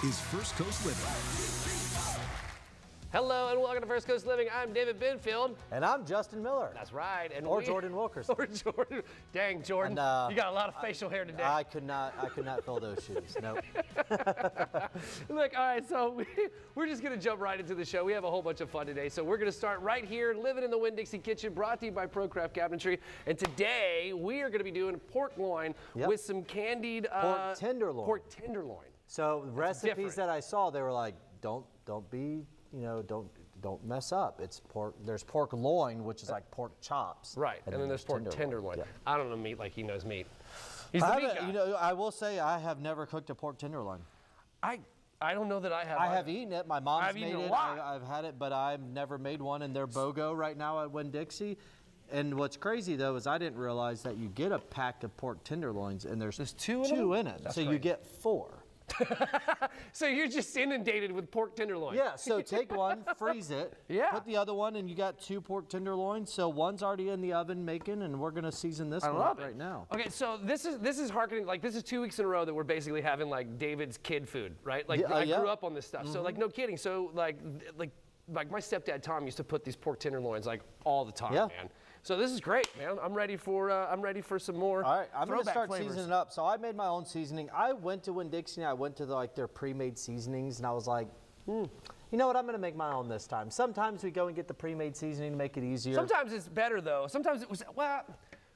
is First Coast Living. Hello and welcome to First Coast Living. I'm David Binfield. And I'm Justin Miller. That's right. And Jordan Wilkerson. Or Jordan. Dang, Jordan. And, you got a lot of facial hair today. I could not fill those shoes. Nope. Look, all right, so we're just going to jump right into the show. We have a whole bunch of fun today. So we're going to start right here, living in the Winn-Dixie kitchen, brought to you by ProCraft Cabinetry. And today we are going to be doing pork loin with some candied pork tenderloin. Pork tenderloin. So recipes different. that I saw, they were like, don't be, don't mess up. It's pork. There's pork loin, which is like pork chops. Right, and then there's pork tenderloin. Yeah. I don't know meat like he knows meat. He's the meat guy. I will say I have never cooked a pork tenderloin. I don't know that I have. I have eaten it. My mom's made eaten it. a lot. I've had it, but I've never made one. And they're BOGO right now at Winn-Dixie. And what's crazy though is I didn't realize that you get a pack of pork tenderloins and there's two in it. So you get 4. So you're just inundated with pork tenderloin. Yeah, so take one, freeze it, Yeah. put the other one, and you got 2 pork tenderloins. So one's already in the oven making, and we're gonna season this one up right now. Okay, so this is harkening, like this is 2 weeks in a row that we're basically having like David's kid food, right? Like I grew up on this stuff, so like no kidding. So like my stepdad Tom used to put these pork tenderloins like all the time, man. So this is great, man. I'm ready for some more. All right, I'm gonna start flavors. seasoning up. So I made my own seasoning. I went to Winn-Dixie and I went to their pre-made seasonings, and I was like, you know what? I'm gonna make my own this time. Sometimes we go and get the pre-made seasoning to make it easier. Sometimes it's better though. Sometimes it was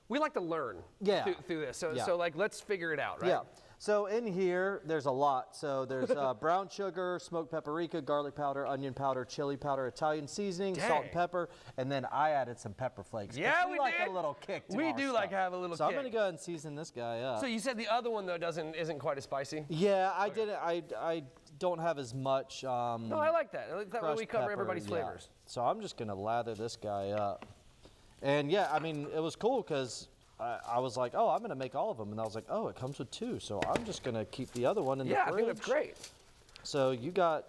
we like to learn through this. So like let's figure it out, right? Yeah. So in here, there's a lot. So there's brown sugar, smoked paprika, garlic powder, onion powder, chili powder, Italian seasoning, salt and pepper, and then I added some pepper flakes. Yeah, we like did. a little kick to We our do stuff. like to have a little so kick. I'm gonna go ahead and season this guy up. So you said the other one though isn't quite as spicy? Yeah, I didn't. I don't have as much. No, I like that. I like that way we cover everybody's flavors. So I'm just gonna lather this guy up, and yeah, I mean it was cool because. I was like, oh, I'm gonna make all of them, and I was like, oh, it comes with 2, so I'm just gonna keep the other one in the fridge. Yeah, I think that's great. So you got,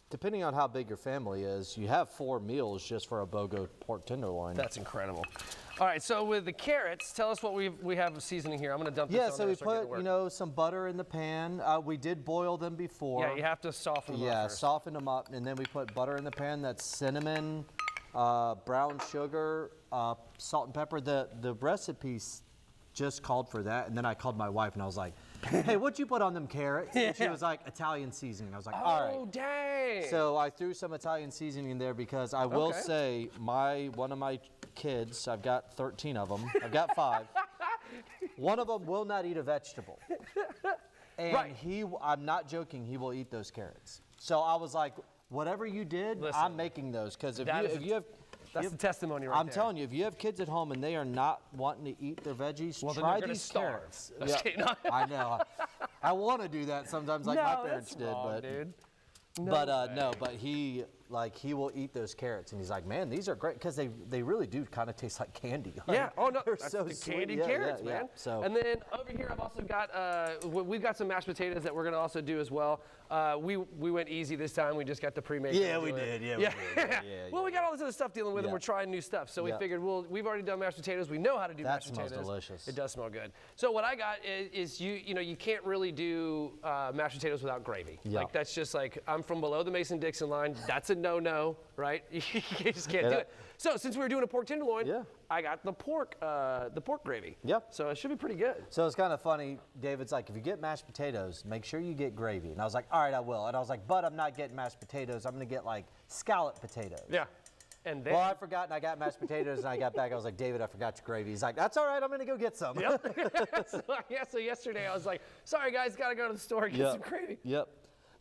depending on how big your family is, you have 4 meals just for a BOGO pork tenderloin. That's incredible. All right, so with the carrots, tell us what we have seasoning here. I'm gonna dump this on so there we so I get to put work. some butter in the pan. We did boil them before. Yeah, you have to soften them up Yeah, first. soften them up, and then we put butter in the pan. That's cinnamon, brown sugar, salt and pepper. The recipes just called for that, and then I called my wife and I was like, hey, what'd you put on them carrots? And she was like, Italian seasoning. I was like, all right. Oh, dang. So I threw some Italian seasoning in there because I will say one of my kids, I've got 13 of them, I've got 5. One of them will not eat a vegetable. And I'm not joking, he will eat those carrots. So I was like, whatever you did, I'm making those. Because if you have That's the testimony right there. I'm telling you, if you have kids at home and they are not wanting to eat their veggies, try these carrots. Yeah. I know. I want to do that sometimes, like my parents did, but dude. but he will eat those carrots, and he's like, man, these are great because they really do kind of taste like candy. Yeah. Oh no, they're that's so the sweet. candied carrots, man. So and then over here, I've also got we've got some mashed potatoes that we're gonna also do as well. We went easy this time. We just got the pre-made. Yeah, we did. Yeah, we did. Well, we got all this other stuff dealing with, and we're trying new stuff. So we figured we've already done mashed potatoes. We know how to do mashed potatoes. That smells delicious. It does smell good. So what I got is you can't really do mashed potatoes without gravy. Yeah. Like that's just like I'm from below the Mason-Dixon line. That's a no-no, right? You just can't do it. So since we were doing a pork tenderloin, I got the pork gravy. Yep. So it should be pretty good. So it's kind of funny. David's like, if you get mashed potatoes, make sure you get gravy. And I was like, all right, I will. And I was like, but I'm not getting mashed potatoes. I'm going to get like scallop potatoes. Yeah. And then, well, I forgot, and I got mashed potatoes, and I got back. I was like, David, I forgot your gravy. He's like, that's all right. I'm going to go get some. Yep. So yesterday I was like, sorry guys, got to go to the store and get some gravy. Yep.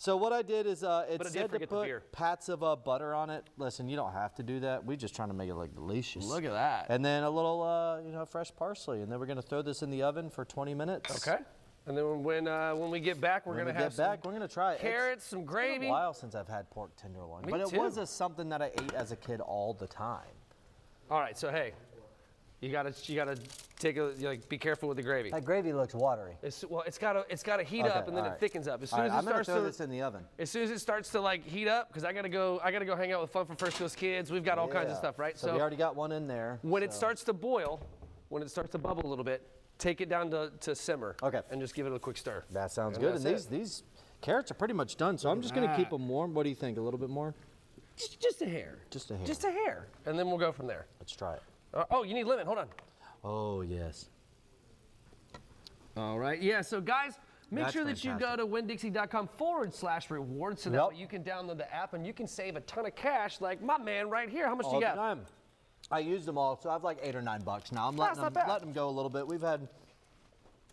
So what I did is it said to the put beer. pats of butter on it. Listen, you don't have to do that. We're just trying to make it like delicious. Look at that. And then a little, fresh parsley, and then we're going to throw this in the oven for 20 minutes. Okay. And then when we get back, we're going to have we're going to try it. Carrots, some gravy. It's been a while since I've had pork tenderloin, but it was something that I ate as a kid all the time. All right, so hey, you gotta be careful with the gravy. That gravy looks watery. It's gotta heat up and then it thickens up. As soon as I'm gonna throw this in the oven. As soon as it starts to like heat up, because I gotta go hang out with Fun for First Coast Kids. We've got all kinds of stuff, right? So we already got one in there. When it starts to boil, when it starts to bubble a little bit, take it down to simmer. Okay. And just give it a quick stir. That sounds good. And these Carrots are pretty much done, so I'm just going to keep them warm. What do you think? A little bit more? Just a hair. Just a hair. Just a hair. And then we'll go from there. Let's try it. Oh, you need lemon. Hold on. Oh, yes. All right. Yeah, so guys, make That's sure that you go to windixie.com/rewards so that way you can download the app and you can save a ton of cash like my man right here. How much do you got? I used them all, so I have like $8 or $9 now. I'm letting them go a little bit. We've had,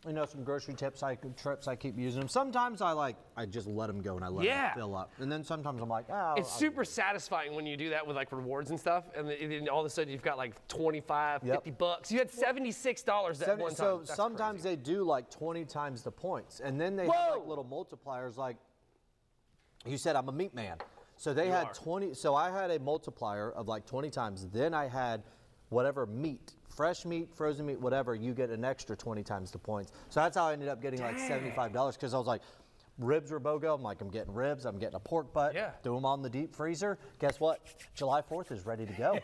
some grocery trips I keep using them. Sometimes I just let them go and I let them fill up. And then sometimes I'm like, it's super satisfying when you do that with like rewards and stuff, and then all of a sudden you've got like 25, $50. You had $76 that one time. So sometimes they do like 20 times the points, and then they have like little multipliers. Like you said, I'm a meat man. So they had 20. So I had a multiplier of like 20 times. Then I had whatever meat, fresh meat, frozen meat, whatever, you get an extra 20 times the points. So that's how I ended up getting like $75 because I was like, ribs were BOGO. I'm like, I'm getting ribs. I'm getting a pork butt. Yeah. Threw them on the deep freezer. Guess what? July 4th is ready to go.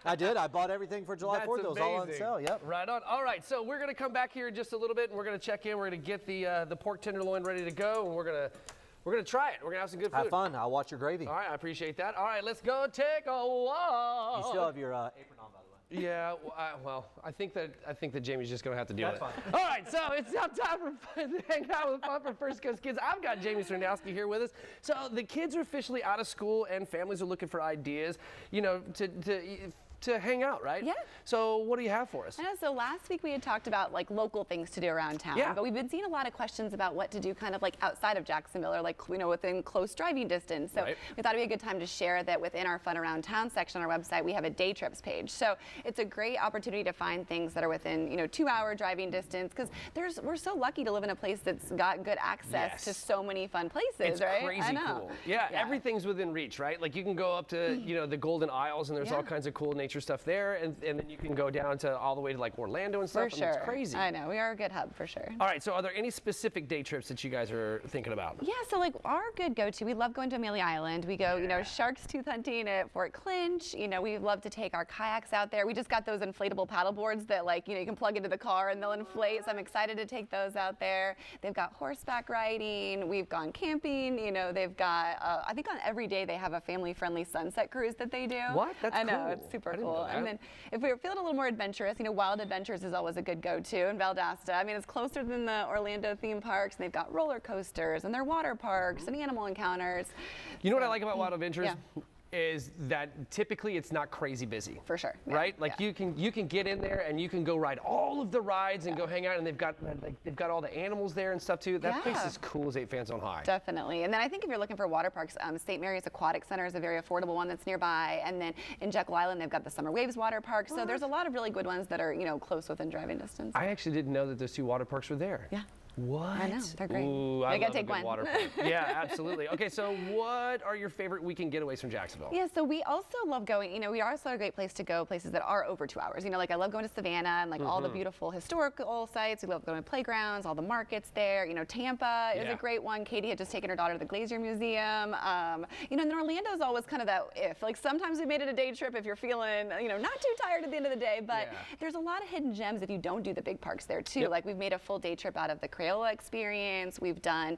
I did. I bought everything for July 4th. It was all on sale. Yep. Right on. All right. So we're going to come back here in just a little bit, and we're going to check in. We're going to get the pork tenderloin ready to go, and we're going to try it. We're going to have some good food. Have fun. I'll watch your gravy. All right. I appreciate that. All right. Let's go take a walk. You still have your apron on, by the way. Yeah, well, I think that Jamie's just gonna have to deal with it. Fine. All right, so it's now time for fun to hang out with Fun for First Coast Kids. I've got Jamie Srandowski here with us. So the kids are officially out of school, and families are looking for ideas, to hang out, right? Yeah. So what do you have for us? So last week we had talked about like local things to do around town, but we've been seeing a lot of questions about what to do kind of like outside of Jacksonville or like, within close driving distance. So we thought it'd be a good time to share that within our Fun Around Town section on our website, we have a day trips page. So it's a great opportunity to find things that are within, 2-hour driving distance, because we're so lucky to live in a place that's got good access to so many fun places, right? It's crazy cool. Yeah, everything's within reach, right? Like you can go up to, the Golden Isles and there's all kinds of cool nature stuff there, and then you can go down to all the way to like Orlando and stuff. For sure. It's crazy. I know, we are a good hub for sure. All right, so are there any specific day trips that you guys are thinking about? Yeah, so like our good go-to, we love going to Amelia Island. We go, shark's tooth hunting at Fort Clinch. We love to take our kayaks out there. We just got those inflatable paddle boards that you can plug into the car and they'll inflate. So I'm excited to take those out there. They've got horseback riding. We've gone camping. They've got, I think on every day they have a family-friendly sunset cruise that they do. What? That's cool. I know, it's super cool. And then if we were feeling a little more adventurous, Wild Adventures is always a good go-to in Valdosta. I mean, it's closer than the Orlando theme parks, and they've got roller coasters, and their water parks, and animal encounters. You know what I like about Wild Adventures? Is that typically it's not crazy busy. For sure. Right? Like you can get in there and you can go ride all of the rides and go hang out, and they've got all the animals there and stuff too. That place is cool as 8 fans on high. Definitely. And then I think if you're looking for water parks, St. Mary's Aquatic Center is a very affordable one that's nearby. And then in Jekyll Island, they've got the Summer Waves water park. So there's a lot of really good ones that are, close within driving distance. I actually didn't know that those 2 water parks were there. Yeah. What? I know, they're great. Ooh, I gotta take one. Water park. Yeah, absolutely. Okay, so what are your favorite weekend getaways from Jacksonville? Yeah, so we also love going, we are also a great place to go, places that are over 2 hours. Like I love going to Savannah and all the beautiful historical sites. We love going to playgrounds, all the markets there. Tampa is a great one. Katie had just taken her daughter to the Glacier Museum. And then Orlando's always kind of that if. Like sometimes we made it a day trip if you're feeling, not too tired at the end of the day, but there's a lot of hidden gems if you don't do the big parks there too. Like we've made a full day trip out of the Crayola experience. We've done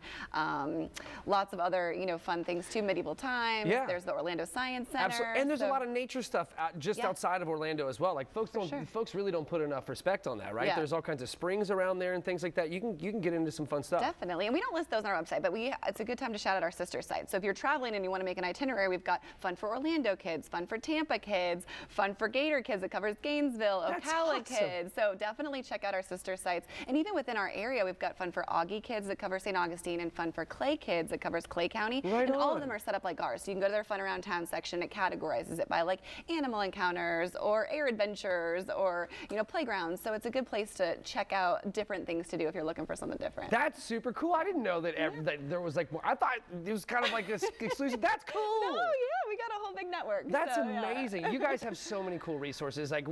lots of other, fun things too. Medieval Times. Yeah. There's the Orlando Science Center. Absolutely. And there's a lot of nature stuff just outside of Orlando as well. Like folks really don't put enough respect on that, right? There's all kinds of springs around there and things like that. You can get into some fun stuff. Definitely. And we don't list those on our website, but it's a good time to shout out our sister sites. So if you're traveling and you want to make an itinerary, we've got Fun for Orlando Kids, Fun for Tampa Kids, Fun for Gator Kids that covers Gainesville, Ocala Kids. So definitely check out our sister sites. And even within our area, we've got Fun for Augie Kids that covers St. Augustine, and Fun for Clay Kids that covers Clay County. Right and on. all of them are set up like ours. So you can go to their Fun Around Town section. It categorizes it by like animal encounters or air adventures or playgrounds. So it's a good place to check out different things to do if you're looking for something different. That's super cool. I didn't know that, that there was like more. I thought it was kind of like this exclusive. That's cool. No, yeah, we got a whole big network. That's so, yeah. amazing. You guys have so many cool resources. Like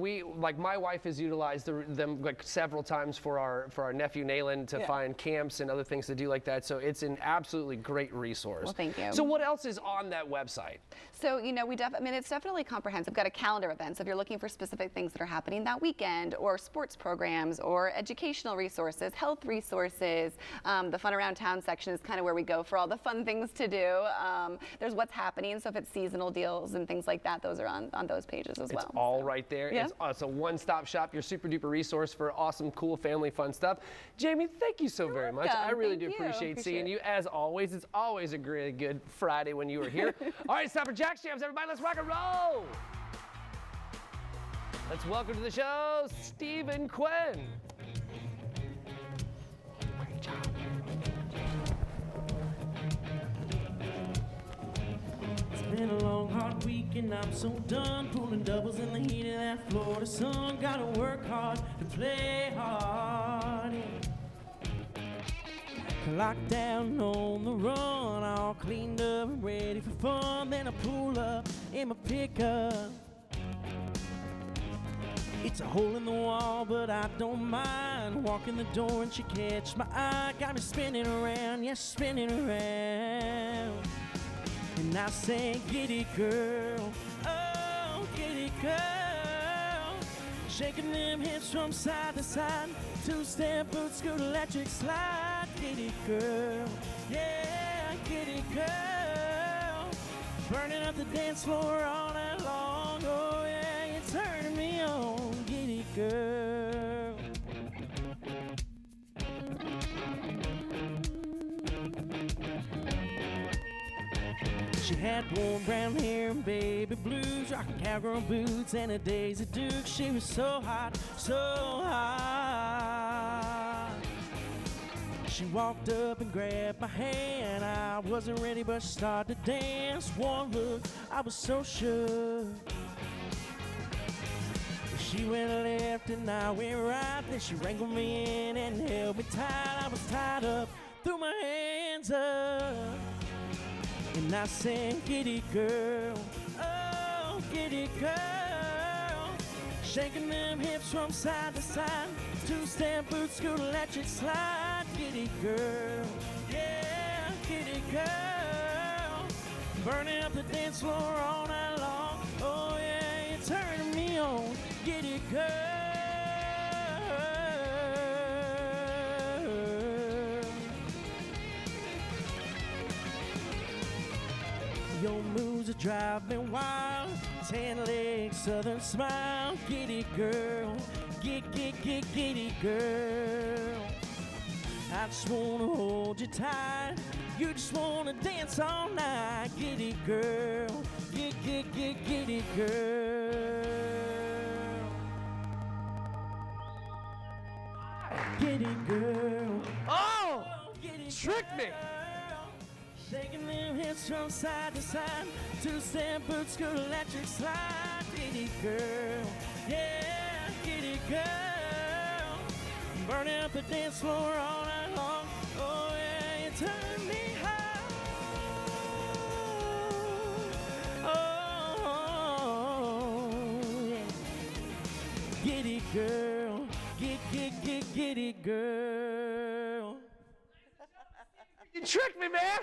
my wife has utilized them like several times for our nephew Nayland to find camps and other things to do like that. So it's an absolutely great resource. Well, thank you. So what else is on that website? So, you know, it's definitely comprehensive. We've got a calendar of events. If you're looking for specific things that are happening that weekend, or sports programs, or educational resources, health resources, the Fun Around Town section is kind of where we go for all the fun things to do. There's what's happening. So if it's seasonal deals and things like that, those are on those pages as well. It's all right there. Yeah. It's a one-stop shop, your super duper resource for awesome, cool family fun stuff. Jamie, thank you so very much. I really do appreciate seeing you. As always, it's always a really good Friday when you are here. All right, it's time for Jack's Jams, everybody. Let's rock and roll. Let's welcome to the show, Stephen Quinn. Great job. It's been a long, hard week and I'm so done pulling doubles in the heat of that Florida sun. Gotta work hard to play hard. Locked down on the run, all cleaned up and ready for fun. Then I pull up in my pickup. It's a hole in the wall, but I don't mind. Walk in the door and she catch my eye. Got me spinning around, yes, spinning around. And I say, get it, girl. Oh, get it, girl. Shaking them hips from side to side. Two-step boots, good electric slide. Get it, girl. Yeah, get it, girl. Burning up the dance floor all night long. Oh, yeah, you're turning me on. Get it, girl. She had warm brown hair and baby blues, rocking cowgirl boots and a Daisy Duke. She was so hot, so hot. She walked up and grabbed my hand. I wasn't ready, but she started to dance. One look, I was so shook. She went left and I went right. Then she wrangled me in and held me tight. I was tied up, threw my hands up. And I said, get it, girl. Oh, get it, girl. Shaking them hips from side to side. Two-step boots, good electric slide. Get it, girl. Yeah, get it, girl. Burning up the dance floor all night long. Oh, yeah, you're turning me on. Get it, girl. Your moves are driving wild. Tan legs, southern smile. Get it, girl. Get it, girl. I just wanna hold you tight. You just wanna dance all night. Get it, girl. Get it, girl. Get it, girl. Oh! Get it, Tricked me. girl. Shaking them hips from side to side. Two-step boots, good electric slide. Get it, girl. Yeah, get it, girl. Burning up the dance floor all night long. Oh, yeah, you turn me high. Oh, yeah. Get it, girl. Get it, girl. You tricked me, man.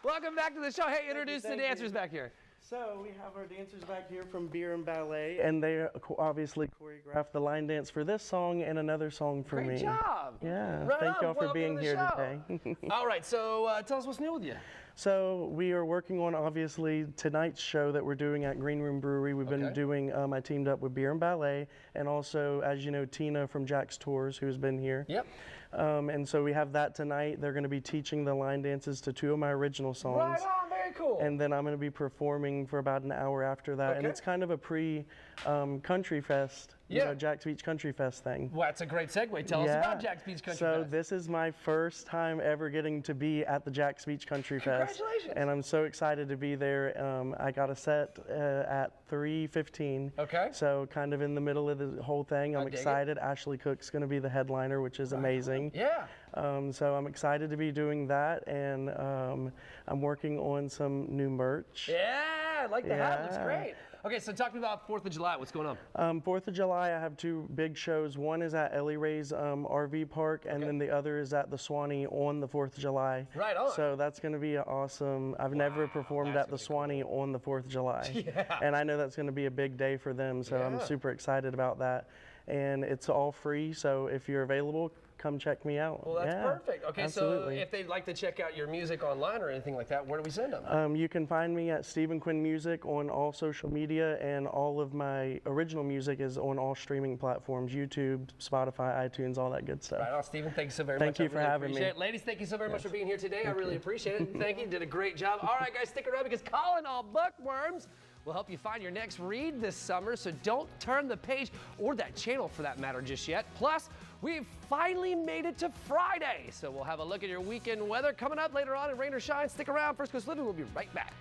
Welcome back to the show. Hey, introduce the dancers back here. So we have our dancers back here from Beer and Ballet, and they obviously choreographed the line dance for this song and another song for me. Great job. Yeah, Right thank on. y'all for Welcome being to the here show. today. All right, so tell us what's new with you. So we are working on obviously tonight's show that we're doing at Green Room Brewery. We've been doing, I teamed up with Beer and Ballet, and also, as you know, Tina from Jack's Tours, who's been here. Yep. And so we have that tonight. They're going to be teaching the line dances to 2 of my original songs. Right on, very cool. And then I'm going to be performing for about an hour after that. And it's kind of a pre-country fest, you know, Jack's Beach Country Fest thing. Well, that's a great segue. Tell us about Jack's Beach Country So Fest. this is my first time ever getting to be at the Jack's Beach Country Fest. Congratulations. And I'm so excited to be there. I got a set at 3:15. Okay. So kind of in the middle of the whole thing. I'm dig it. excited. Ashley Cook's going to be the headliner, which is amazing. Yeah. So I'm excited to be doing that, and I'm working on some new merch. Yeah, I like the hat. Looks great. Okay, so talk to me about 4th of July. What's going on? 4th of July, I have 2 big shows. One is at Ellie Ray's RV park, and then the other is at the Swanee on the 4th of July. Right on. So that's going to be awesome. I've never performed at the Swanee on the 4th of July. Yeah. And I know that's going to be a big day for them, so I'm super excited about that. And it's all free, so if you're available, come check me out. Well, that's perfect. Okay, absolutely. so if they'd like to check out your music online or anything like that, where do we send them? You can find me at Stephen Quinn Music on all social media, and all of my original music is on all streaming platforms, YouTube, Spotify, iTunes, all that good stuff. Right on, Stephen. Thank you so very much. Thank you for having me. Ladies, thank you so very much for being here today. I really appreciate it. Thank you. You did a great job. All right, guys, stick around because Colin All Bookworms will help you find your next read this summer, so don't turn the page or that channel for that matter just yet. Plus, we've finally made it to Friday, so we'll have a look at your weekend weather coming up later on in Rain or Shine. Stick around. First Coast Living will be right back.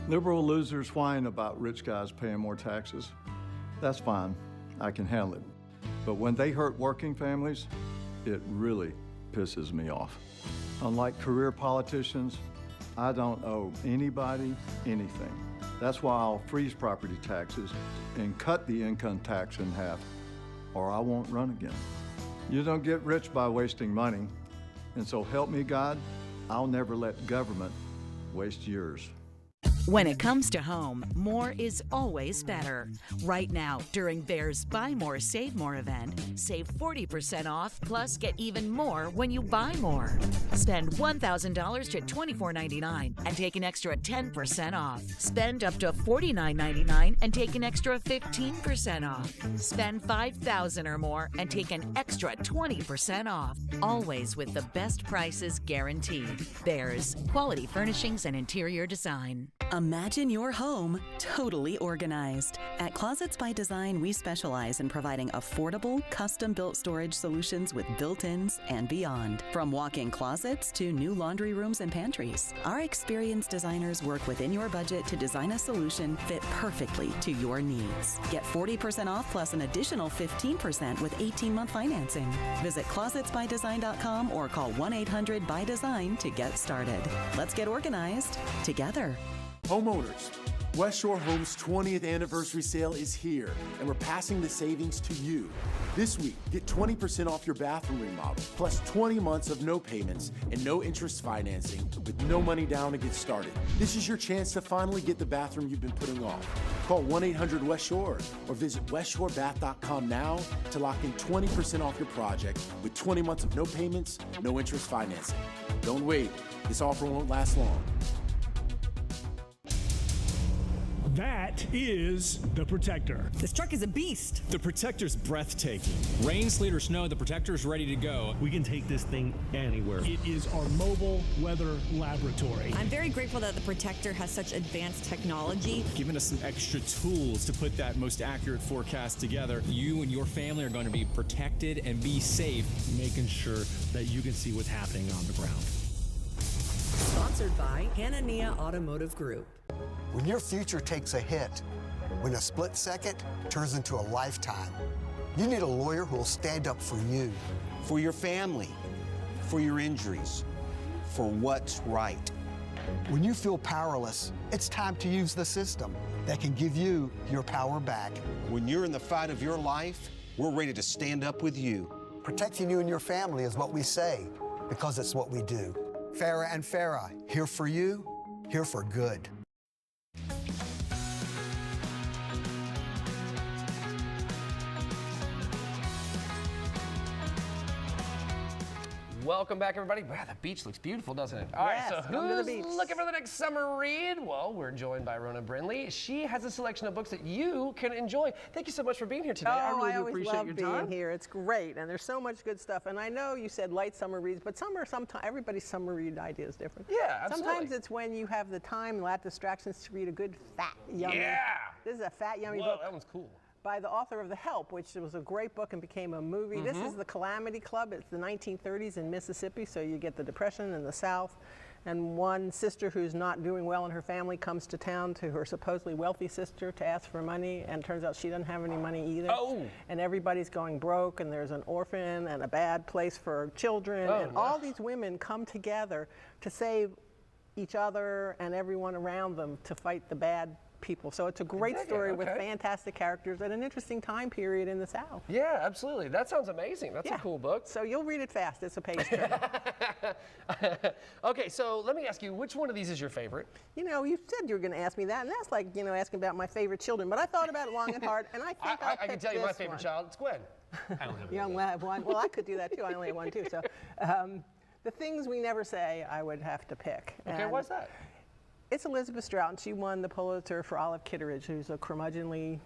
Liberal losers whine about rich guys paying more taxes. That's fine, I can handle it. But when they hurt working families, it really pisses me off. Unlike career politicians, I don't owe anybody anything. That's why I'll freeze property taxes and cut the income tax in half, or I won't run again. You don't get rich by wasting money, and so help me God, I'll never let government waste yours. When it comes to home, more is always better. Right now, during Bear's Buy More, Save More event, save 40% off, plus get even more when you buy more. Spend $1,000 to $24.99 and take an extra 10% off. Spend up to $49.99 and take an extra 15% off. Spend $5,000 or more and take an extra 20% off. Always with the best prices guaranteed. Bear's, quality furnishings and interior design. Imagine your home totally organized. At Closets by Design, we specialize in providing affordable, custom-built storage solutions with built-ins and beyond. From walk-in closets to new laundry rooms and pantries, our experienced designers work within your budget to design a solution fit perfectly to your needs. Get 40% off plus an additional 15% with 18-month financing. Visit closetsbydesign.com or call 1-800-BY-DESIGN to get started. Let's get organized together. Homeowners, West Shore Homes' 20th anniversary sale is here, and we're passing the savings to you. This week, get 20% off your bathroom remodel, plus 20 months of no payments and no interest financing with no money down to get started. This is your chance to finally get the bathroom you've been putting off. Call 1-800-WEST-SHORE or visit westshorebath.com now to lock in 20% off your project with 20 months of no payments, no interest financing. Don't wait. This offer won't last long. That is the Protector. This truck is a beast. The Protector's breathtaking. Rain, sleet, or snow, the Protector's ready to go. We can take this thing anywhere. It is our mobile weather laboratory. I'm very grateful that the Protector has such advanced technology. Giving us some extra tools to put that most accurate forecast together. You and your family are going to be protected and be safe. Making sure that you can see what's happening on the ground. Sponsored by Hanania Automotive Group. When your future takes a hit, when a split second turns into a lifetime, you need a lawyer who will stand up for you. For your family, for your injuries, for what's right. When you feel powerless, it's time to use the system that can give you your power back. When you're in the fight of your life, we're ready to stand up with you. Protecting you and your family is what we say, because it's what we do. Farah and Farah, here for you, here for good. Welcome back, everybody. Wow, the beach looks beautiful, doesn't it? All right, so who's looking for the next summer read? Well, we're joined by Rona Brindley. She has a selection of books that you can enjoy. Thank you so much for being here today. I really do appreciate your time. I always love being here. It's great, and there's so much good stuff. And I know you said light summer reads, but sometimes everybody's summer read idea is different. Yeah, absolutely. Sometimes it's when you have the time, a lot of distractions to read a good, fat, yummy. Yeah. This is a fat, yummy Whoa, book. that one's cool. By the author of The Help, which was a great book and became a movie. This is The Calamity Club. It's the 1930s in Mississippi, so you get the Depression in the South. And one sister who's not doing well in her family comes to town to her supposedly wealthy sister to ask for money, and turns out she doesn't have any money either. Oh. And everybody's going broke, and there's an orphan and a bad place for children. And all these women come together to save each other and everyone around them to fight the bad people. So it's a great story with fantastic characters at an interesting time period in the South. Yeah, absolutely. That sounds amazing. That's a cool book. So you'll read it fast. It's a page turn. Okay, so let me ask you, which one of these is your favorite? You know, you said you were going to ask me that, and that's like, you know, asking about my favorite children. But I thought about it long and hard, and I think I can tell you my favorite child. It's Gwen. I don't have You only have one. Well, I could do that too. I only have one too. So the things we never say, I would have to pick. Okay, why's that? It's Elizabeth Strout, and she won the Pulitzer for Olive Kitteridge, who's a curmudgeonly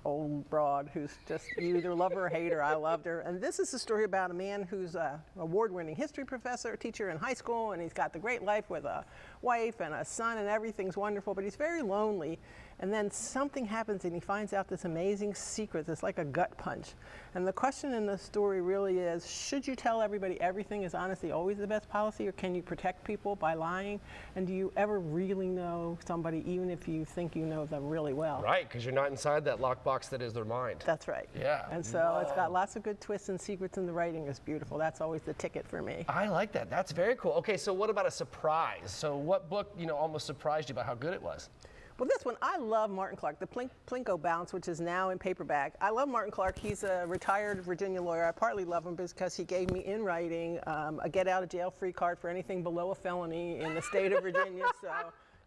old broad who's just, you either love her or hate her. I loved her. And this is a story about a man who's an award-winning history professor, teacher in high school, and he's got the great life with a wife and a son, and everything's wonderful, but he's very lonely. And then something happens, and he finds out this amazing secret that's like a gut punch. And the question in the story really is, should you tell everybody everything? Is honesty always the best policy, or can you protect people by lying? And do you ever really know somebody, even if you think you know them really well? Right, because you're not inside that lockbox that is their mind. That's right. Yeah. And so it's got lots of good twists and secrets, and the writing is beautiful. That's always the ticket for me. I like that. That's very cool. Okay, so what about a surprise? So what book, you know, almost surprised you by how good it was? Well, this one, I love Martin Clark, the Plinko Bounce, which is now in paperback. I love Martin Clark. He's a retired Virginia lawyer. I partly love him because he gave me in writing a get-out-of-jail-free card for anything below a felony in the state of Virginia. So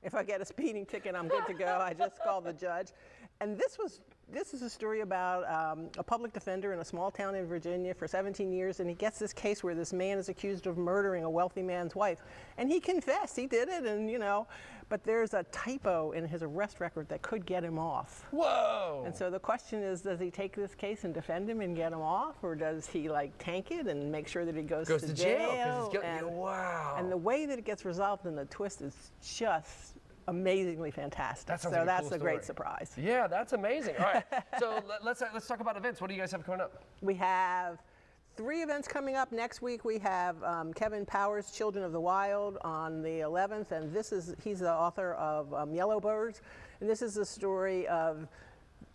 if I get a speeding ticket, I'm good to go. I just call the judge. And this is a story about a public defender in a small town in Virginia for 17 years, and he gets this case where this man is accused of murdering a wealthy man's wife. And he confessed, he did it, and you know, but there's a typo in his arrest record that could get him off. Whoa! And so the question is, does he take this case and defend him and get him off, or does he like tank it and make sure that he goes to jail? Wow. And the way that it gets resolved in the twist is just amazingly fantastic. That sounds so like that's cool a great story. surprise. Yeah, that's amazing. All right, so let's talk about events. What do you guys have coming up? We have 3 events coming up. Next week we have Kevin Powers' Children of the Wild on the 11th, and he's the author of Yellow Birds, and this is a story of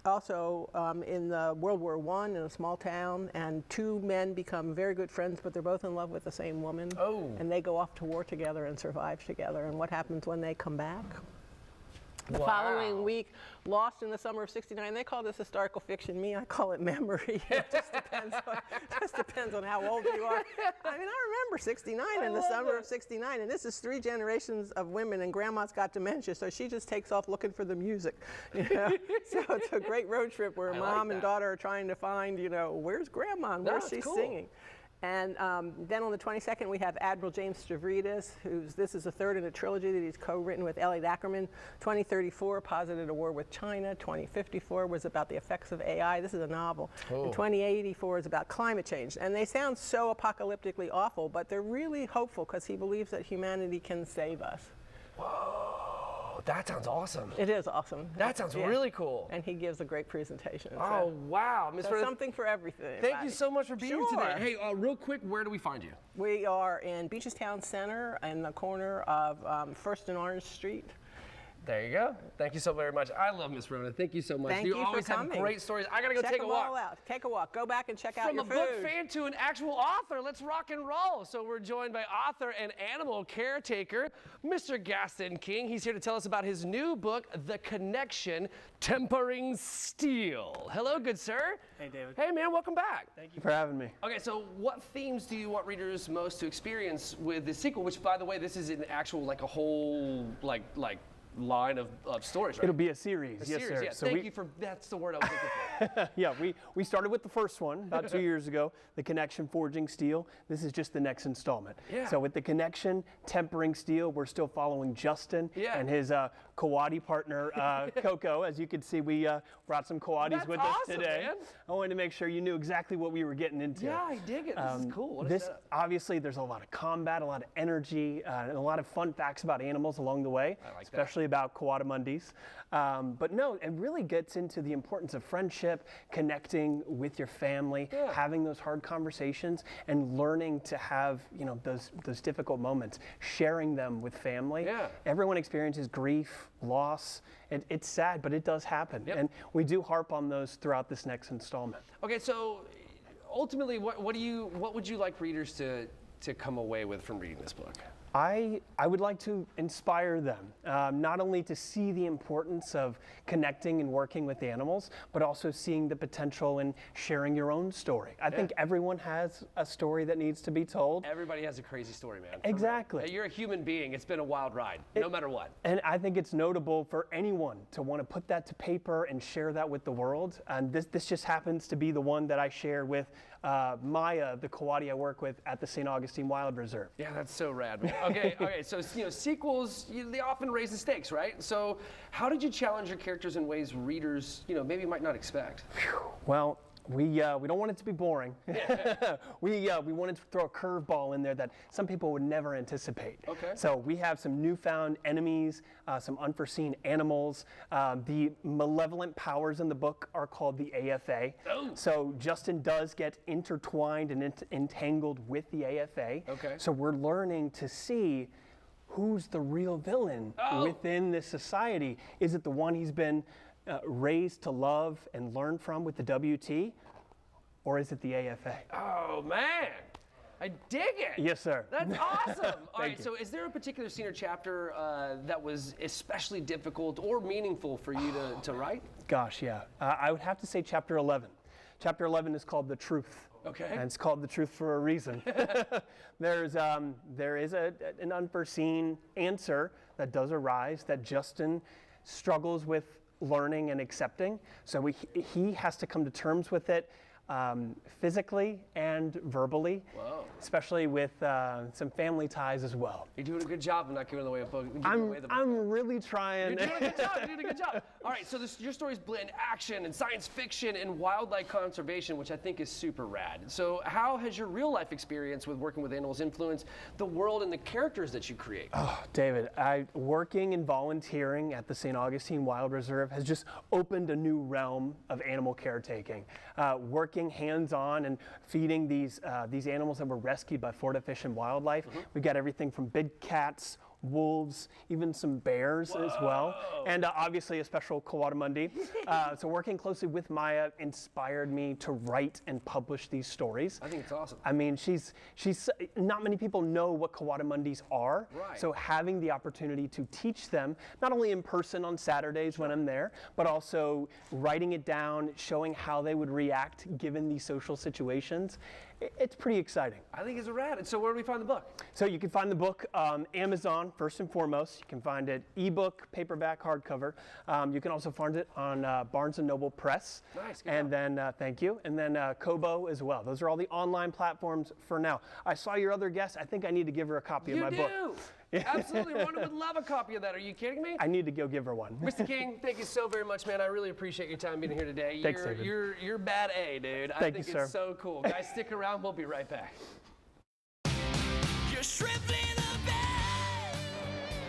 also in World War I in a small town, and 2 men become very good friends, but they're both in love with the same woman. Oh. And they go off to war together and survive together, and what happens when they come back? The Wow. following week, Lost in the Summer of '69. They call this historical fiction. Me, I call it memory. It just depends on how old you are. I mean, I remember '69 in the summer of '69, and this is 3 generations of women, and Grandma's got dementia, so she just takes off looking for the music. You know? So it's a great road trip where mom and daughter are trying to find, you know, where's Grandma and where's she singing? And then on the 22nd, we have Admiral James Stavridis, this is the 3rd in a trilogy that he's co-written with Elliot Ackerman. 2034 posited a war with China. 2054 was about the effects of AI. This is a novel. Oh. And 2084 is about climate change. And they sound so apocalyptically awful, but they're really hopeful because he believes that humanity can save us. Whoa, that sounds awesome. It is awesome. That sounds really cool. And he gives a great presentation. Oh, wow. Ms. So something for everything. Thank you so much for being here Sure. today. Hey, real quick, where do we find you? We are in Beaches Town Center in the corner of 1st and Orange Street. There you go. Thank you so very much. I love Miss Rona. Thank you so much. Thank you for always coming. have great stories. I gotta go Check take a them walk. all out. Take a walk. Go back and check out From your a food. book fan to an actual author, let's rock and roll. So we're joined by author and animal caretaker, Mr. Gaston King. He's here to tell us about his new book, The Connection, Tempering Steel. Hello, good sir. Hey, David. Hey, man, welcome back. Thank you for having me. Okay, so what themes do you want readers most to experience with the sequel? Which, by the way, this is an actual, like a whole, like line of stories, right? It'll be a series, A yes, series, sir. yeah. So Thank you for, that's the word I was looking Yeah, we started with the first one about 2 years ago, the Connection Forging Steel. This is just the next installment. Yeah. So with the Connection Tempering Steel, we're still following Justin and his Kawadi partner, Coco. As you can see, we brought some Kawadis with us today. Man. I wanted to make sure you knew exactly what we were getting into. Yeah, I dig it. This is cool. What is that? Obviously, there's a lot of combat, a lot of energy, and a lot of fun facts about animals along the way, especially about Coatimundis. But no, it really gets into the importance of friendship, connecting with your family, having those hard conversations, and learning to have, you know, those difficult moments, sharing them with family. Yeah. Everyone experiences grief, loss. It's sad, but it does happen. And we do harp on those throughout this next installment. Okay, so ultimately, what would you like readers to come away with from reading this book? I would like to inspire them, not only to see the importance of connecting and working with animals, but also seeing the potential in sharing your own story. I think everyone has a story that needs to be told. Everybody has a crazy story, man. Exactly. You're a human being. It's been a wild ride, no matter what. And I think it's notable for anyone to want to put that to paper and share that with the world. And this just happens to be the one that I share with Maya, the Kawadi I work with at the St. Augustine Wild Reserve. Yeah, that's so rad, man. Okay, so sequels, they often raise the stakes, right? So how did you challenge your characters in ways readers, maybe might not expect? Well, we don't want it to be boring. We wanted to throw a curveball in there that some people would never anticipate. Okay. So we have some newfound enemies, some unforeseen animals. The malevolent powers in the book are called the AFA. Oh. So Justin does get intertwined and entangled with the AFA. Okay. So we're learning to see who's the real villain within this society. Is it the one he's been raised to love and learn from with the WT, or is it the AFA? Oh man, I dig it. Yes, sir. That's awesome. All right, you. so is there a particular scene or chapter that was especially difficult or meaningful for you to write? Gosh, yeah. I would have to say chapter 11. Chapter 11 is called The Truth. Okay. And it's called The Truth for a reason. There is an unforeseen answer that does arise that Justin struggles with learning and accepting. So he has to come to terms with it physically and verbally, especially with some family ties as well. You're doing a good job of not giving away the book. I'm really trying. You're doing a good job. You're doing a good job. All right, so your stories blend action and science fiction and wildlife conservation, which I think is super rad. So how has your real life experience with working with animals influenced the world and the characters that you create? Oh, David, working and volunteering at the St. Augustine Wild Reserve has just opened a new realm of animal caretaking. Working hands-on and feeding these animals that were rescued by Florida Fish and Wildlife. We got everything from big cats, wolves, even some bears as well, and obviously a special Coatimundi. So working closely with Maya inspired me to write and publish these stories. I think it's awesome. I mean, she's not many people know what Coatimundis are, so having the opportunity to teach them, not only in person on Saturdays when I'm there, but also writing it down, showing how they would react given these social situations. It's pretty exciting. I think it's rad. And so where do we find the book? So you can find the book Amazon, first and foremost. You can find it ebook, paperback, hardcover. You can also find it on Barnes & Noble Press. Nice. And then, thank you. And then Kobo as well. Those are all the online platforms for now. I saw your other guest. I think I need to give her a copy of my book. You do? Absolutely. Rhonda would love a copy of that. Are you kidding me? I need to go give her one. Mr. King, thank you so very much, man. I really appreciate your time being here today. Thanks, David. You're bad A, dude. I think sir. It's so cool. Guys, stick around. We'll be right back.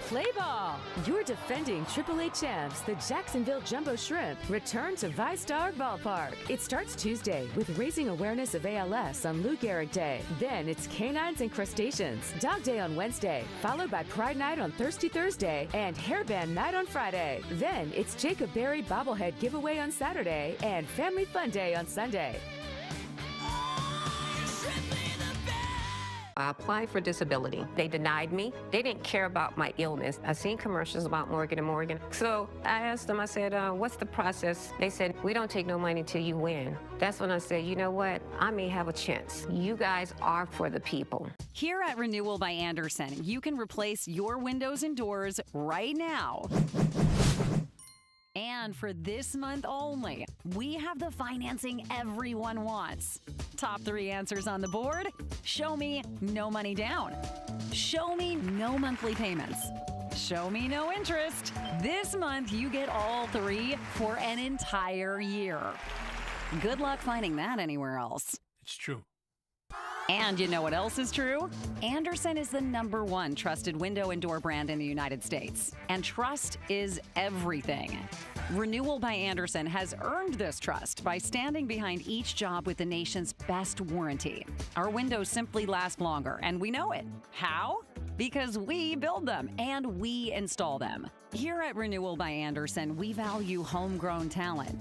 Play ball! Your defending AAA champs, the Jacksonville Jumbo Shrimp, return to VyStar Ballpark. It starts Tuesday with raising awareness of ALS on Lou Gehrig Day. Then it's Canines and Crustaceans, Dog Day on Wednesday, followed by Pride Night on Thursday and Hairband Night on Friday. Then it's Jacob Berry Bobblehead Giveaway on Saturday and Family Fun Day on Sunday. I applied for disability. They denied me. They didn't care about my illness. I seen commercials about Morgan & Morgan. So I asked them, I said, what's the process? They said, we don't take no money till you win. That's when I said, you know what? I may have a chance. You guys are for the people. Here at Renewal by Andersen, you can replace your windows and doors right now. And And for this month only, we have the financing everyone wants. Top 3 answers on the board. Show me no money down. Show me no monthly payments. Show me no interest. This month, you get all 3 for an entire year. Good luck finding that anywhere else. It's true. And you know what else is true? Andersen is the #1 trusted window and door brand in the United States. And trust is everything. Renewal by Andersen has earned this trust by standing behind each job with the nation's best warranty. Our windows simply last longer, and we know it. How? Because we build them and we install them. Here at Renewal by Andersen, we value homegrown talent.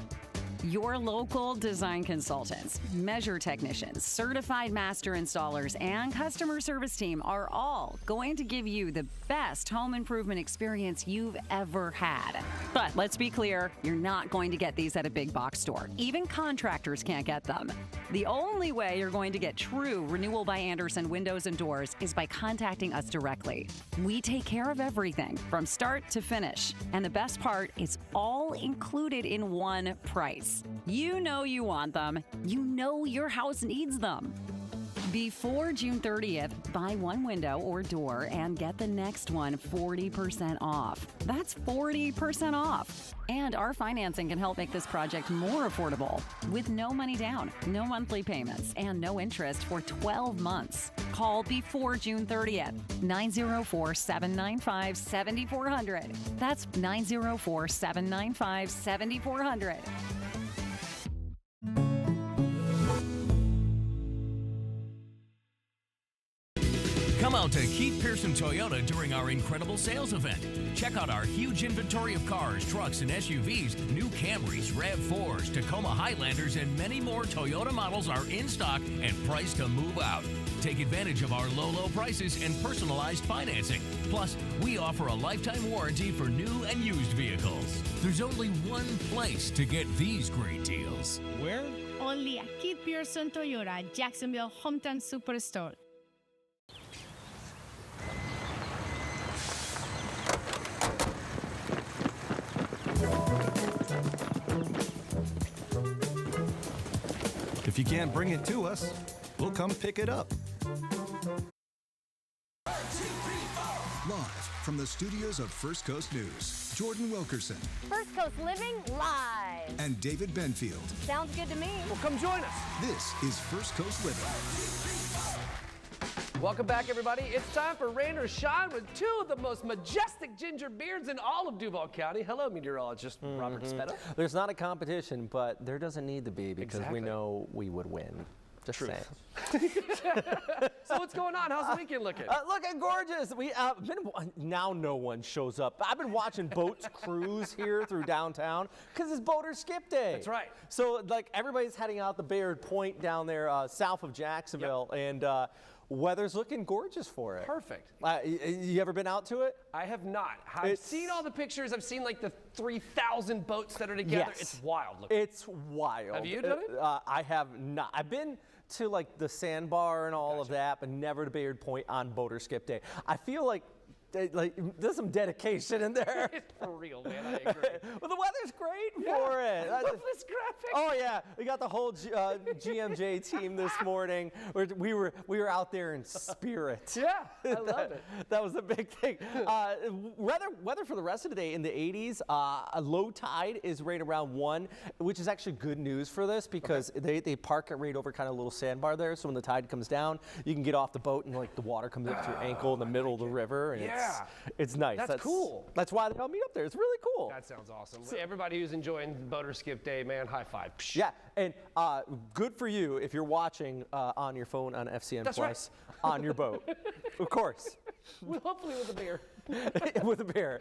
Your local design consultants, measure technicians, certified master installers, and customer service team are all going to give you the best home improvement experience you've ever had. But let's be clear, you're not going to get these at a big box store. Even contractors can't get them. The only way you're going to get true Renewal by Andersen windows and doors is by contacting us directly. We take care of everything from start to finish. And the best part, it's all included in one price. You know you want them. You know your house needs them. Before June 30th, buy one window or door and get the next one 40% off. That's 40% off. And our financing can help make this project more affordable with no money down, no monthly payments, and no interest for 12 months. Call before June 30th, 904-795-7400. That's 904-795-7400. Come out to Keith Pearson Toyota during our incredible sales event. Check out our huge inventory of cars, trucks, and SUVs. New Camrys, RAV4s, Tacoma Highlanders, and many more Toyota models are in stock and priced to move out. Take advantage of our low prices and personalized financing. Plus, we offer a lifetime warranty for new and used vehicles. There's only one place to get these great deals. Where? Only at Keith Pearson Toyota, Jacksonville Hometown Superstore. If you can't bring it to us, we'll come pick it up. Live from the studios of First Coast News, Jordan Wilkerson First Coast Living Live. and David Benfield. Sounds good to me. Well, come join us. This is First Coast Living. Welcome back, everybody. It's time for rain or shine with 2 of the most majestic ginger beards in all of Duval County. Hello, meteorologist Robert Spetta. There's not a competition, but there doesn't need to be because Exactly. we know we would win. Just Truth. saying. So what's going on? How's the weekend looking? Looking gorgeous. Now no one shows up. I've been watching boats cruise here through downtown because it's Boater Skip Day. That's right. So like everybody's heading out the Bayard Point down there south of Jacksonville, and weather's looking gorgeous for it. Perfect. You ever been out to it? I have not. I've seen all the pictures. I've seen like the 3,000 boats that are together. Yes. It's wild looking. It's wild. Have you done it? I have not. I've been to like the Sandbar and all of that, but never to Bayard Point on Boater Skip Day. I feel like there's some dedication in there. It's for real, man. I agree. Well, the weather's great for it. I love this graphic. Oh yeah, we got the whole GMJ team this morning. We were out there in spirit. Yeah, I love it. That was a big thing. Weather for the rest of the day in the 80s. A low tide is right around 1, which is actually good news for this because they park it right over kind of a little sandbar there. So when the tide comes down, you can get off the boat and like the water comes up to your ankle in the middle of the river. And it's nice. That's cool. That's why they all meet up there. It's really cool. That sounds awesome. Everybody who's enjoying Boater Skip Day, man, high five. Psh. Yeah, and good for you if you're watching on your phone on FCN That's Plus on your boat. Of course. Well, hopefully with a beer. With a beer.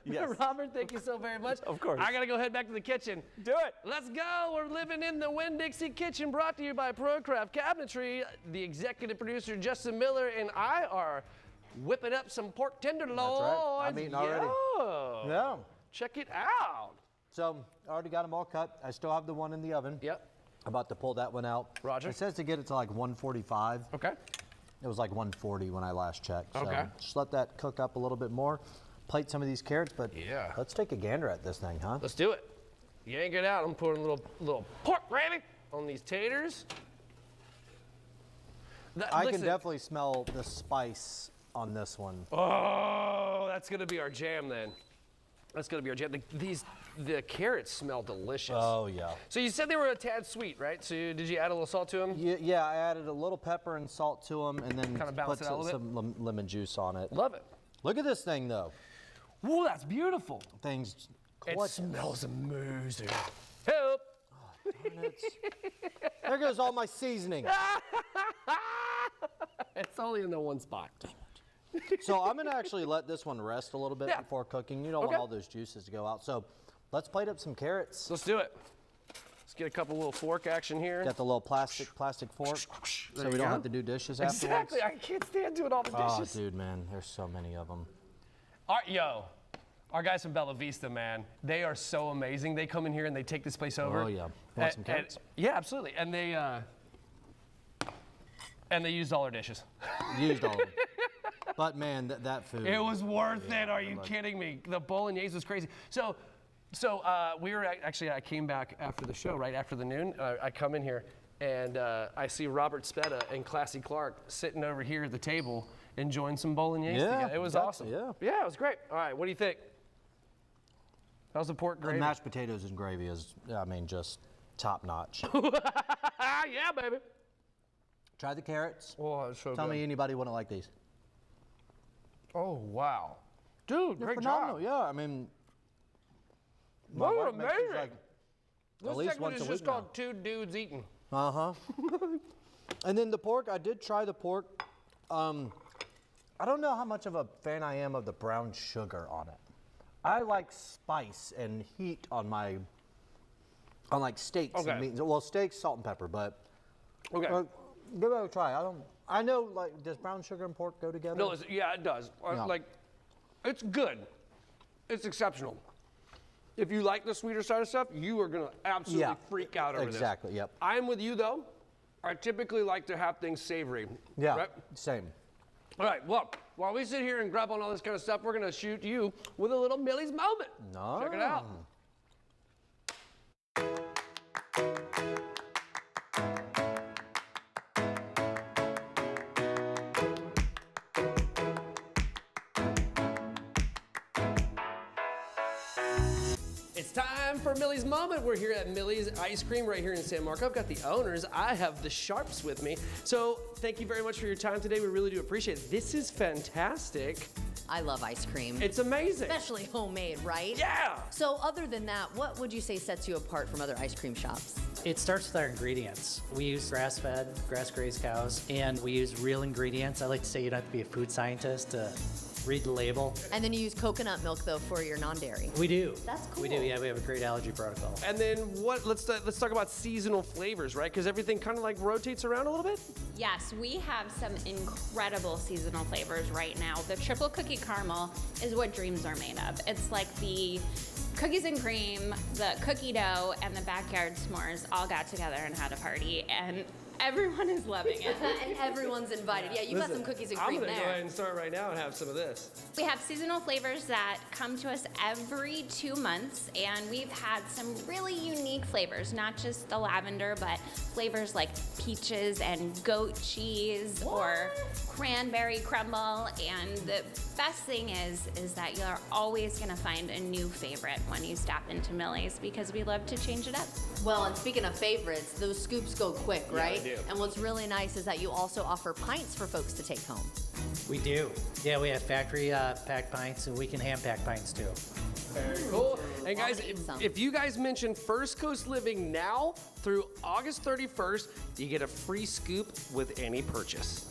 Yes. Robert, thank you so very much. Of course. I got to go head back to the kitchen. Do it. Let's go. We're living in the Winn-Dixie kitchen, brought to you by ProCraft Cabinetry. The executive producer, Justin Miller, and I are whipping up some pork tenderloins. That's right. I'm eating already. Yeah. Check it out. So I already got them all cut. I still have the one in the oven. Yep. About to pull that one out. Roger. It says to get it to like 145. Okay. It was like 140 when I last checked. So Okay. just let that cook up a little bit more. plate some of these carrots, but let's take a gander at this thing, huh? Let's do it. Yank it out. I'm putting a little pork gravy on these taters. I can definitely smell the spice on this one. Oh, that's gonna be our jam then. That's gonna be our jam. The carrots smell delicious. Oh yeah. So you said they were a tad sweet, right? So did you add a little salt to them? Yeah, I added a little pepper and salt to them, and then kind of balance put it out a little some lemon juice on it. Love it. Look at this thing though. Ooh, that's beautiful. Thing's It smells amazing. Help. Oh, darn it. There goes all my seasoning. It's only in the one spot. So I'm gonna actually let this one rest a little bit before cooking. You don't want all those juices to go out. So let's plate up some carrots. Let's do it. Let's get a couple little fork action here. Got the little plastic fork, so we don't have to do dishes afterwards. Exactly. I can't stand doing all the dishes. Oh, dude, man, there's so many of them. Our guys from Bella Vista, man, they are so amazing. They come in here and they take this place over. Oh yeah. You want some carrots? Yeah, absolutely. And they used all our dishes. Used all of them. But man, that food. It was worth it. Are you kidding me? The bolognese was crazy. So we were actually, I came back after the show, right after the noon. I come in here and I see Robert Spetta and Classy Clark sitting over here at the table enjoying some bolognese together. It was awesome. Yeah, it was great. All right, what do you think? How's the pork gravy? The mashed potatoes and gravy is, just top notch. Yeah, baby. Try the carrots. Oh, that's so Tell good. me anybody wouldn't like these. Oh, wow. Dude, They're great phenomenal. job. Yeah, I mean, Those are wife makes these, amazing. at This least segment once is a just week now. called Two Dudes Eating. Uh-huh. And then the pork, I did try the pork. I don't know how much of a fan I am of the brown sugar on it. I like spice and heat on like steaks and meat. Well, steaks, salt and pepper, but give it a try. I know, like, does brown sugar and pork go together? No, yeah, it does. Like, it's good. It's exceptional. If you like the sweeter side of stuff, you are gonna absolutely freak out over this. Exactly. Yep. I'm with you though. I typically like to have things savory. Yeah. Right? Same. All right. Well, while we sit here and grab on all this kind of stuff, we're gonna shoot you with a little Millie's moment. No. Check it out. It's time for Millie's Moment. We're here at Millie's Ice Cream right here in San Marco. I've got the owners. I have the Sharps with me. So thank you very much for your time today. We really do appreciate it. This is fantastic. I love ice cream. It's amazing. Especially homemade, right? Yeah. So other than that, what would you say sets you apart from other ice cream shops? It starts with our ingredients. We use grass-fed, grass-grazed cows, and we use real ingredients. I like to say you don't have to be a food scientist to read the label. And then you use coconut milk, though, for your non-dairy. We do. That's cool. We do, yeah. We have a great allergy protocol. And then let's talk about seasonal flavors, right? Because everything kind of like rotates around a little bit. Yes, we have some incredible seasonal flavors right now. The triple cookie caramel is what dreams are made of. It's like the cookies and cream, the cookie dough, and the backyard s'mores all got together and had a party, and everyone is loving it. And everyone's invited. Yeah, you got some cookies and cream I'm gonna there. go ahead and start right now and have some of this. We have seasonal flavors that come to us every 2 months, and we've had some really unique flavors, not just the lavender, but flavors like peaches and goat cheese or cranberry crumble. And the best thing is that you're always gonna find a new favorite when you stop into Millie's, because we love to change it up. Well, and speaking of favorites, those scoops go quick, right? they do. And what's really nice is that you also offer pints for folks to take home. We do. Yeah, we have factory packed pints, and we can hand pack pints too. Very cool. And guys, if you guys mention First Coast Living now through August 31st, you get a free scoop with any purchase.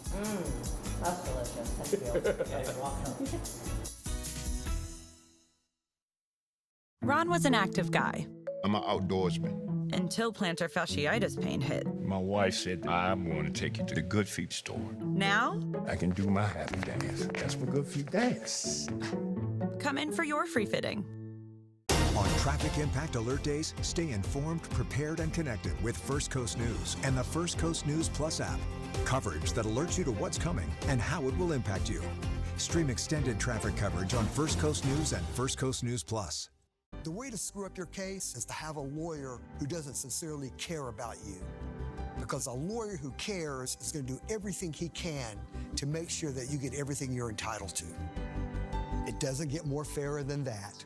That's delicious. Thank you. Ron was an active guy. I'm an outdoorsman. Until plantar fasciitis pain hit. My wife said, I'm going to take you to the Good Feet store. Now? I can do my happy dance. That's what Good Feet dance. Come in for your free fitting. On Traffic Impact Alert Days, stay informed, prepared, and connected with First Coast News and the First Coast News Plus app. Coverage that alerts you to what's coming and how it will impact you. Stream extended traffic coverage on First Coast News and First Coast News Plus. The way to screw up your case is to have a lawyer who doesn't sincerely care about you. Because a lawyer who cares is going to do everything he can to make sure that you get everything you're entitled to. It doesn't get more fairer than that.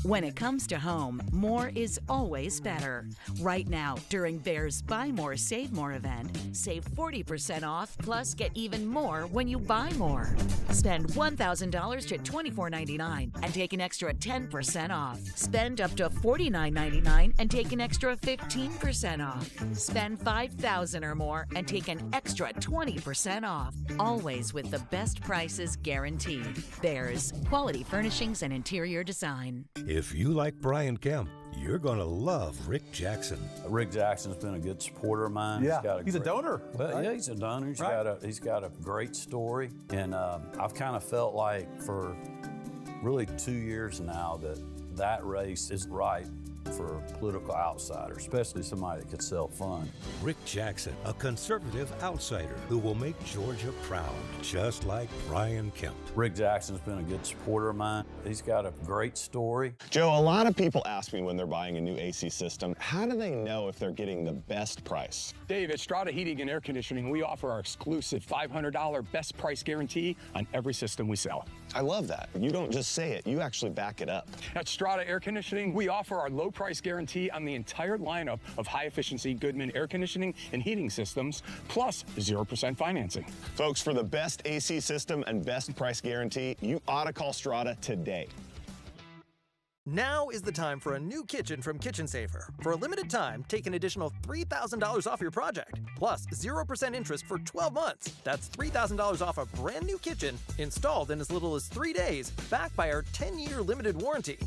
When it comes to home, more is always better. Right now, during Bear's Buy More, Save More event, save 40% off, plus get even more when you buy more. Spend $1,000 to $24.99 and take an extra 10% off. Spend up to $49.99 and take an extra 15% off. Spend $5,000 or more and take an extra 20% off. Always with the best prices guaranteed. Bear's, quality furnishings and interior design. If you like Brian Kemp, you're going to love Rick Jackson. Rick Jackson's been a good supporter of mine. Yeah, he's a donor. Well, right? Yeah, he's a donor. He's got a great story, and I've kind of felt like for really 2 years now that race is right for political outsiders, especially somebody that could sell fun. Rick Jackson, a conservative outsider who will make Georgia proud, just like Brian Kemp. Rick Jackson's been a good supporter of mine. He's got a great story. Joe, a lot of people ask me when they're buying a new AC system, how do they know if they're getting the best price? Dave, at Strata Heating and Air Conditioning, we offer our exclusive $500 best price guarantee on every system we sell. I love that. You don't just say it, you actually back it up. At Strata Air Conditioning, we offer our low price guarantee on the entire lineup of high-efficiency Goodman air conditioning and heating systems, plus 0% financing. Folks, for the best AC system and best price guarantee, you ought to call Strata today. Now is the time for a new kitchen from Kitchen Saver. For a limited time, take an additional $3,000 off your project, plus 0% interest for 12 months. That's $3,000 off a brand new kitchen installed in as little as 3 days, backed by our 10-year limited warranty.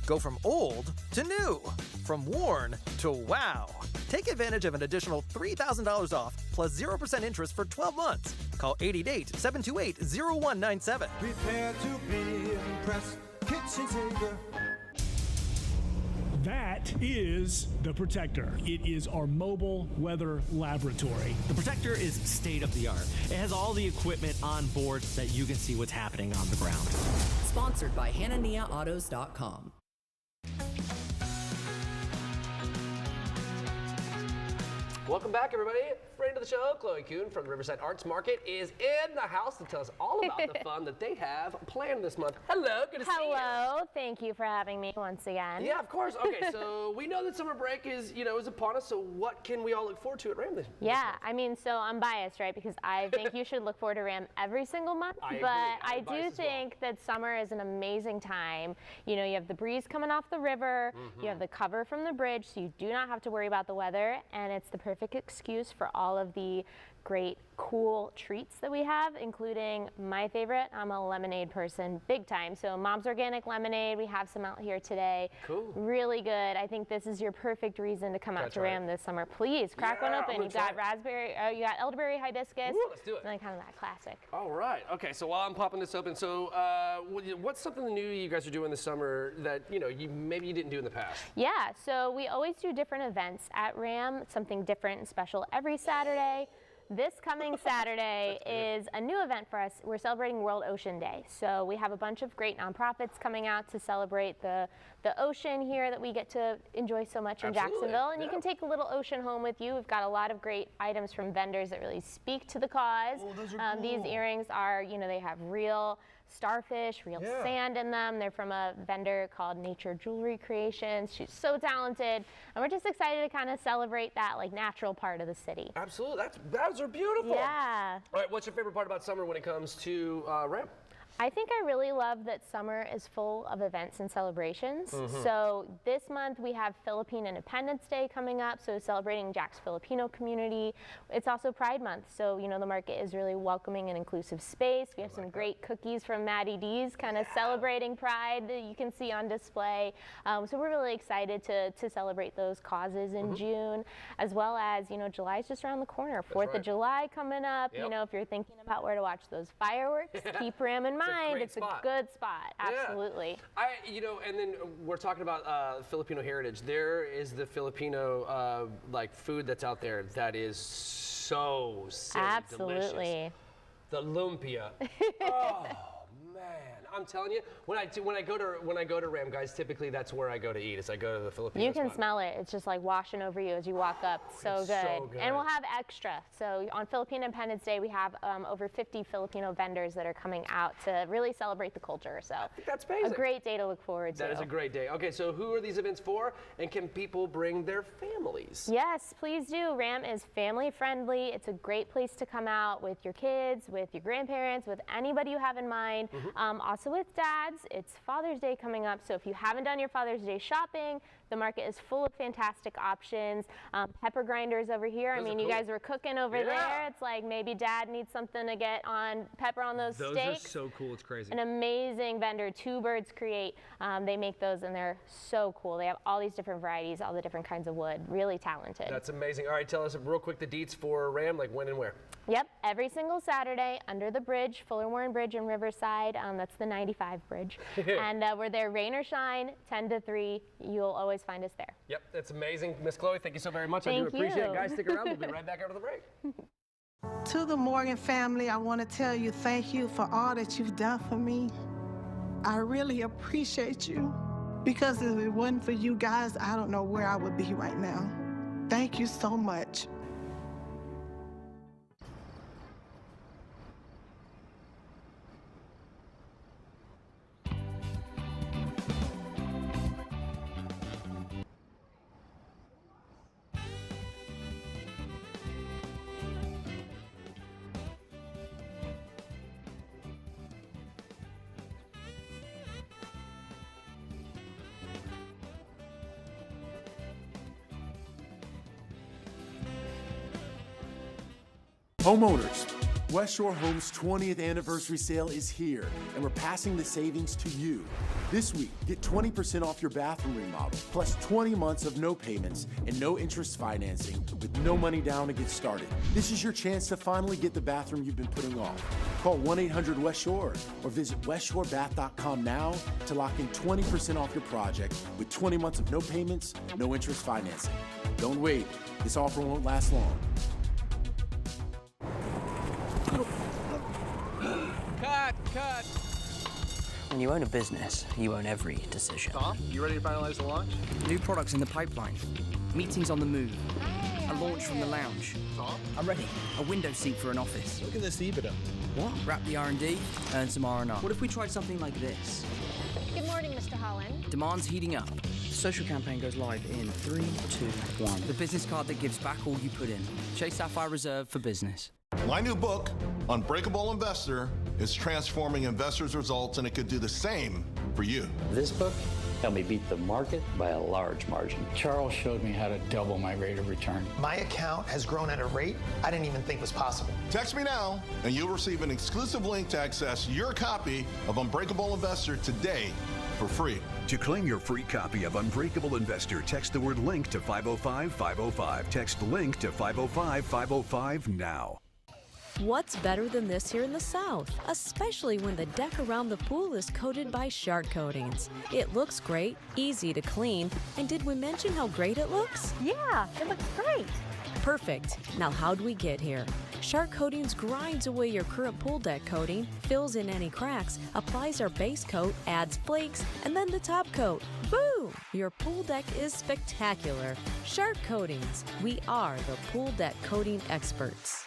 Go from old to new, from worn to wow. Take advantage of an additional $3,000 off, plus 0% interest for 12 months. Call 888-728-0197. Prepare to be impressed. Kitchen Saver. That is the Protector. It is our mobile weather laboratory. The Protector is state of the art. It has all the equipment on board so that you can see what's happening on the ground. Sponsored by HananiahAutos.com. Welcome back, everybody. Friend of the show, Chloe Kuhn from the Riverside Arts Market is in the house to tell us all about the fun that they have planned this month. Hello, good to see you. Hello, thank you for having me once again. Yeah, of course. Okay, so we know that summer break is upon us. So what can we all look forward to at RAM this Yeah, I mean, so I'm biased, right? Because I think you should look forward to RAM every single month. I agree. But I do think that summer is an amazing time. You know, you have the breeze coming off the river, you have the cover from the bridge, so you do not have to worry about the weather, and it's the perfect excuse for all of the great cool treats that we have, including my favorite. I'm a lemonade person, big time. So Mom's Organic Lemonade, we have some out here today. Cool. Really good. I think this is your perfect reason to come out to RAM this summer. Please crack one open. You got raspberry, you got elderberry hibiscus. Ooh, let's do it. And then kind of that classic. All right. Okay. So while I'm popping this open, so what's something new you guys are doing this summer that maybe you didn't do in the past? Yeah. So we always do different events at RAM. Something different and special every Saturday. This coming Saturday is a new event for us. We're celebrating World Ocean Day. So we have a bunch of great nonprofits coming out to celebrate the ocean here that we get to enjoy so much in Jacksonville. And you can take a little ocean home with you. We've got a lot of great items from vendors that really speak to the cause. Oh, those are cool. These earrings are, they have real starfish, real sand in them. They're from a vendor called Nature Jewelry Creations. She's so talented. And we're just excited to kind of celebrate that natural part of the city. Absolutely. Those are beautiful. Yeah. All right, what's your favorite part about summer when it comes to RAM? I think I really love that summer is full of events and celebrations. So this month we have Philippine Independence Day coming up, so celebrating Jack's Filipino community. It's also Pride Month, so the market is really welcoming and inclusive space. We have some great cookies from Maddie D's, kind of celebrating Pride that you can see on display. So we're really excited to celebrate those causes in June, as well as July's just around the corner. 4th of July coming up. If you're thinking about where to watch those fireworks, keep RAM in mind. It's a good spot. Absolutely. And then we're talking about Filipino heritage. There is the Filipino food that's out there that is so silly delicious. The lumpia. Oh man, I'm telling you, when I go to Ram, guys, typically that's where I go to eat. Is I go to the Filipino You can spot. smell it. It's just like washing over you as you walk up. So It's good. so good. And we'll have extra. So on Filipino Independence Day, we have over 50 Filipino vendors that are coming out to really celebrate the culture. So that's amazing. A great day to look forward to. That is a great day. Okay, so who are these events for, and can people bring their families? Yes, please do. Ram is family friendly. It's a great place to come out with your kids, with your grandparents, with anybody you have in mind. Also with dads. It's Father's Day coming up, so if you haven't done your Father's Day shopping, the market is full of fantastic options. Pepper grinders over here. I mean, you guys were cooking over there. It's like maybe dad needs something to get on pepper on those steaks. Those are so cool. It's crazy. An amazing vendor, Two Birds Create. They make those and they're so cool. They have all these different varieties, all the different kinds of wood. Really talented. That's amazing. All right, tell us real quick the deets for Ram, like when and where. Yep, every single Saturday under the bridge, Fuller Warren Bridge in Riverside. That's the 95 bridge. And we're there rain or shine, 10 to 3. You'll always find us there. Yep, that's amazing. Miss Chloe, thank you so very much. I Thank do appreciate you. it. Guys, stick around. We'll be right back after the break. To the Morgan family, I want to tell you thank you for all that you've done for me. I really appreciate you, because if it wasn't for you guys, I don't know where I would be right now. Thank you so much. Homeowners, West Shore Homes' 20th anniversary sale is here, and we're passing the savings to you. This week, get 20% off your bathroom remodel, plus 20 months of no payments and no interest financing with no money down to get started. This is your chance to finally get the bathroom you've been putting off. Call 1-800-WEST-SHORE or visit westshorebath.com now to lock in 20% off your project with 20 months of no payments, no interest financing. Don't wait. This offer won't last long. Cut! When you own a business, you own every decision. Tom, you ready to finalize the launch? New products in the pipeline. Meetings on the move. A launch from the lounge. Tom? I'm ready. A window seat for an office. Look at this EBITDA. What? Wrap the R&D, earn some R&R. What if we tried something like this? Good morning, Mr. Holland. Demand's heating up. Social campaign goes live in 3, 2, 1. The business card that gives back all you put in. Chase Sapphire Reserve for business. My new book, Unbreakable Investor, is transforming investors' results, and it could do the same for you. This book helped me beat the market by a large margin. Charles showed me how to double my rate of return. My account has grown at a rate I didn't even think was possible. Text me now, and you'll receive an exclusive link to access your copy of Unbreakable Investor today for free. To claim your free copy of Unbreakable Investor, text the word LINK to 505-505. Text LINK to 505-505 now. What's better than this here in the South? Especially when the deck around the pool is coated by Shark Coatings. It looks great, easy to clean, and did we mention how great it looks? Yeah, it looks great. Perfect. Now how'd we get here? Shark Coatings grinds away your current pool deck coating, fills in any cracks, applies our base coat, adds flakes, and then the top coat. Boom! Your pool deck is spectacular. Shark Coatings. We are the pool deck coating experts.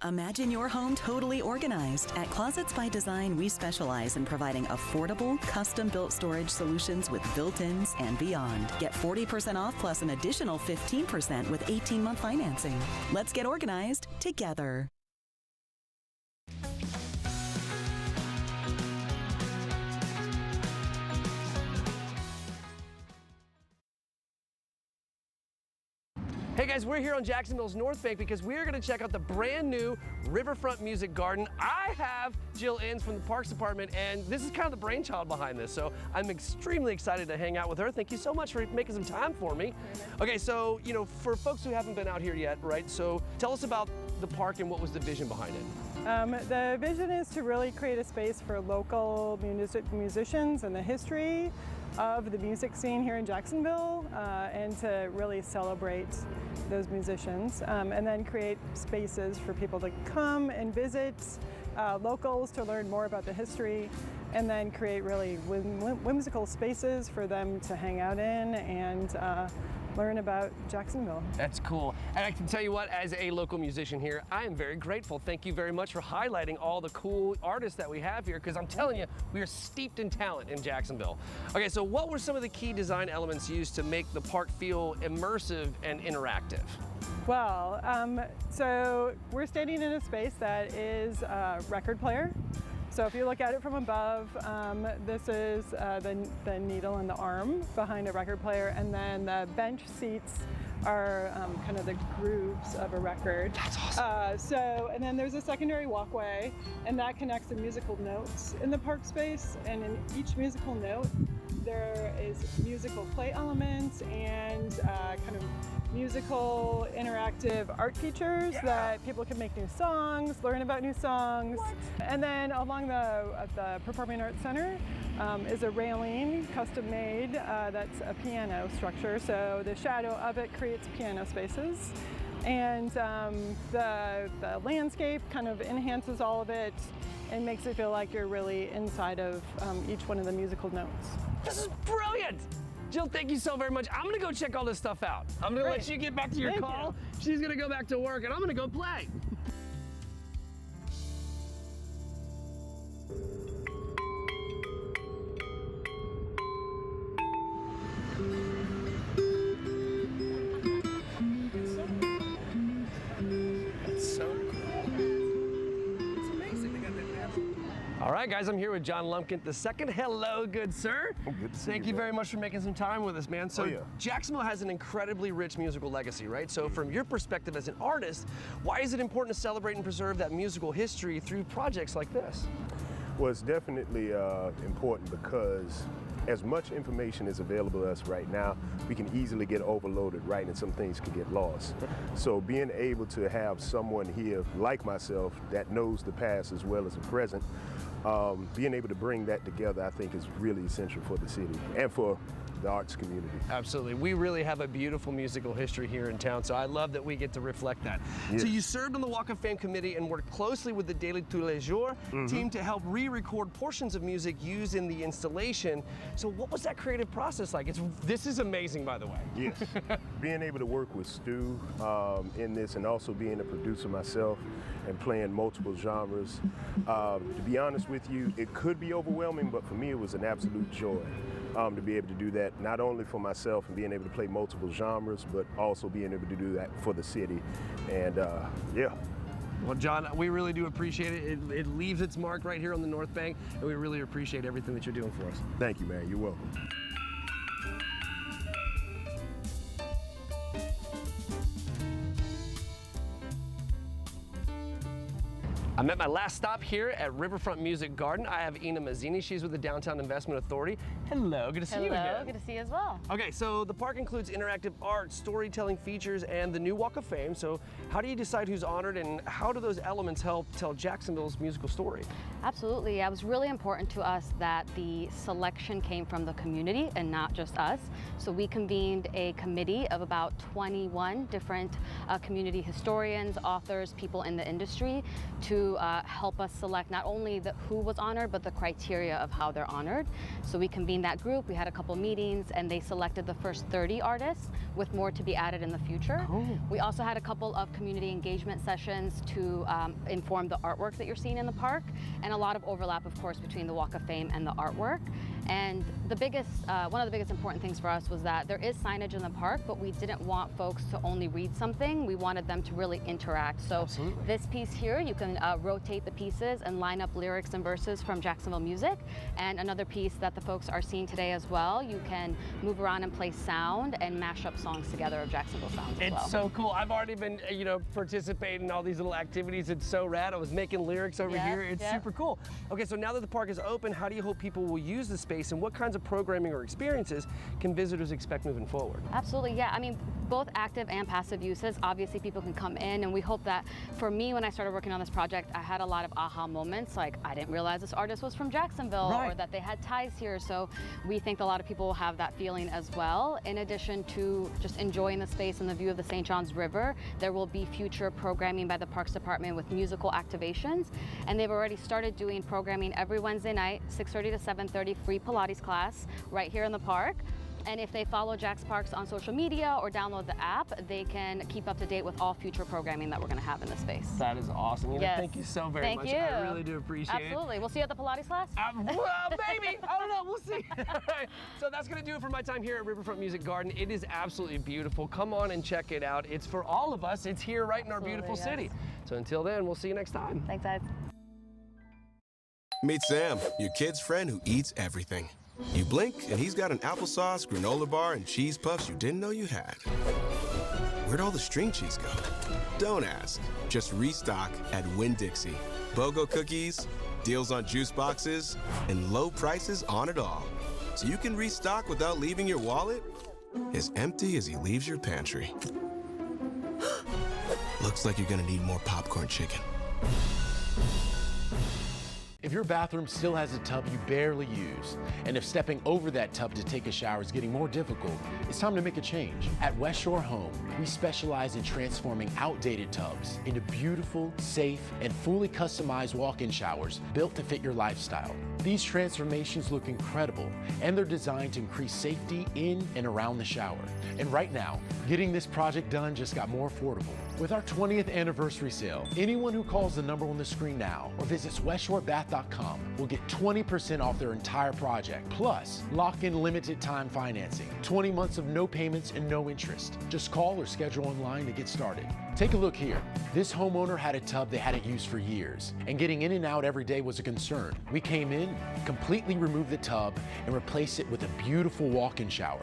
Imagine your home totally organized. At Closets by Design, we specialize in providing affordable, custom-built storage solutions with built-ins and beyond. Get 40% off plus an additional 15% with 18-month financing. Let's get organized together. Hey guys, we're here on Jacksonville's North Bank because we are going to check out the brand new Riverfront Music Garden. I have Jill Inns from the Parks Department, and this is kind of the brainchild behind this, so I'm extremely excited to hang out with her. Thank you so much for making some time for me. Okay, so, you know, for folks who haven't been out here yet, right, so tell us about the park and what was the vision behind it. The vision is to really create a space for local musicians and the history of the music scene here in Jacksonville, and to really celebrate those musicians, and then create spaces for people to come and visit, locals to learn more about the history, and then create really whimsical spaces for them to hang out in and learn about Jacksonville. That's cool. And I can tell you what, as a local musician here, I am very grateful. Thank you very much for highlighting all the cool artists that we have here, because I'm telling you, we are steeped in talent in Jacksonville. Okay, so what were some of the key design elements used to make the park feel immersive and interactive? Well, so we're standing in a space that is a record player. So if you look at it from above, this is the needle and the arm behind a record player, and then the bench seats are kind of the grooves of a record. That's awesome. And then there's a secondary walkway, and that connects the musical notes in the park space, and in each musical note, there is musical play elements and kind of musical interactive art features that people can make new songs, learn about new songs. And then along the Performing Arts Center is a railing, custom made, that's a piano structure. So the shadow of it creates piano spaces. And the landscape kind of enhances all of it and makes it feel like you're really inside of each one of the musical notes. This is brilliant! Jill, thank you so very much. I'm gonna go check all this stuff out. I'm gonna let you get back to your call. She's gonna go back to work, and I'm gonna go play. It's so cool. It's amazing. They got that map. All right, guys, I'm here with John Lumpkin II. Hello, good sir. Good to see Thank you very much for making some time with us, man. So Jacksonville has an incredibly rich musical legacy, right? So from your perspective as an artist, why is it important to celebrate and preserve that musical history through projects like this? Well, it's definitely important because as much information is available to us right now, we can easily get overloaded, right, and some things can get lost. So being able to have someone here like myself that knows the past as well as the present, being able to bring that together, I think, is really essential for the city and for the arts community. Absolutely. We really have a beautiful musical history here in town, so I love that we get to reflect that. Yes. So you served on the Walk of Fame committee and worked closely with the Daily Tous les Jours team to help re-record portions of music used in the installation. So what was that creative process like? This is amazing, by the way. Yes. Being able to work with Stu in this, and also being a producer myself and playing multiple genres. To be honest with you, it could be overwhelming, but for me it was an absolute joy. To be able to do that, not only for myself and being able to play multiple genres, but also being able to do that for the city. And yeah. Well, John, we really do appreciate it. It leaves its mark right here on the North Bank, and we really appreciate everything that you're doing for us. Thank you, man. You're welcome. I'm at my last stop here at Riverfront Music Garden. I have Ina Mazzini. She's with the Downtown Investment Authority. Hello, good to see you again. Hello, good to see you as well. Okay, so the park includes interactive art, storytelling features, and the new Walk of Fame. So how do you decide who's honored, and how do those elements help tell Jacksonville's musical story? Absolutely. It was really important to us that the selection came from the community and not just us. So we convened a committee of about 21 different community historians, authors, people in the industry to help us select not only who was honored, but the criteria of how they're honored. So we convened that group, we had a couple meetings, and they selected the first 30 artists with more to be added in the future. Cool. We also had a couple of community engagement sessions to inform the artwork that you're seeing in the park, and a lot of overlap, of course, between the Walk of Fame and the artwork. And the biggest, one of the biggest important things for us was that there is signage in the park, but we didn't want folks to only read something. We wanted them to really interact. So this piece here, you can rotate the pieces and line up lyrics and verses from Jacksonville music. And another piece that the folks are seeing today as well, you can move around and play sound and mash up songs together of Jacksonville sounds as well. It's so cool. I've already been, participating in all these little activities. It's so rad. I was making lyrics over here. It's super cool. Okay, so now that the park is open, how do you hope people will use the space space, and what kinds of programming or experiences can visitors expect moving forward? Absolutely, yeah. I mean, both active and passive uses. Obviously, people can come in, and we hope that, for me, when I started working on this project, I had a lot of aha moments, like I didn't realize this artist was from Jacksonville, or that they had ties here. So we think a lot of people will have that feeling as well. In addition to just enjoying the space and the view of the St. Johns River, there will be future programming by the Parks Department with musical activations, and they've already started doing programming every Wednesday night, 6:30 to 7:30, free Pilates class right here in the park. And if they follow Jax Parks on social media or download the app, they can keep up to date with all future programming that we're going to have in this space. That is awesome. Yes. Thank you so very much. Thank you. I really do appreciate it. Absolutely. We'll see you at the Pilates class. Well, maybe. I don't know. We'll see. All right. So that's going to do it for my time here at Riverfront Music Garden. It is absolutely beautiful. Come on and check it out. It's for all of us. It's here right in our beautiful city. So until then, we'll see you next time. Thanks, guys. Meet Sam, your kid's friend who eats everything. You blink, and he's got an applesauce, granola bar, and cheese puffs you didn't know you had. Where'd all the string cheese go? Don't ask. Just restock at Winn-Dixie. BOGO cookies, deals on juice boxes, and low prices on it all. So you can restock without leaving your wallet as empty as he leaves your pantry. Looks like you're gonna need more popcorn chicken. If your bathroom still has a tub you barely use, and if stepping over that tub to take a shower is getting more difficult, it's time to make a change. At West Shore Home, we specialize in transforming outdated tubs into beautiful, safe, and fully customized walk-in showers built to fit your lifestyle. These transformations look incredible, and they're designed to increase safety in and around the shower. And right now, getting this project done just got more affordable. With our 20th anniversary sale, anyone who calls the number on the screen now or visits westshorebath.com will get 20% off their entire project. Plus, lock in limited time financing, 20 months of no payments and no interest. Just call or schedule online to get started. Take a look here. This homeowner had a tub they hadn't used for years, and getting in and out every day was a concern. We came in, completely removed the tub, and replaced it with a beautiful walk-in shower.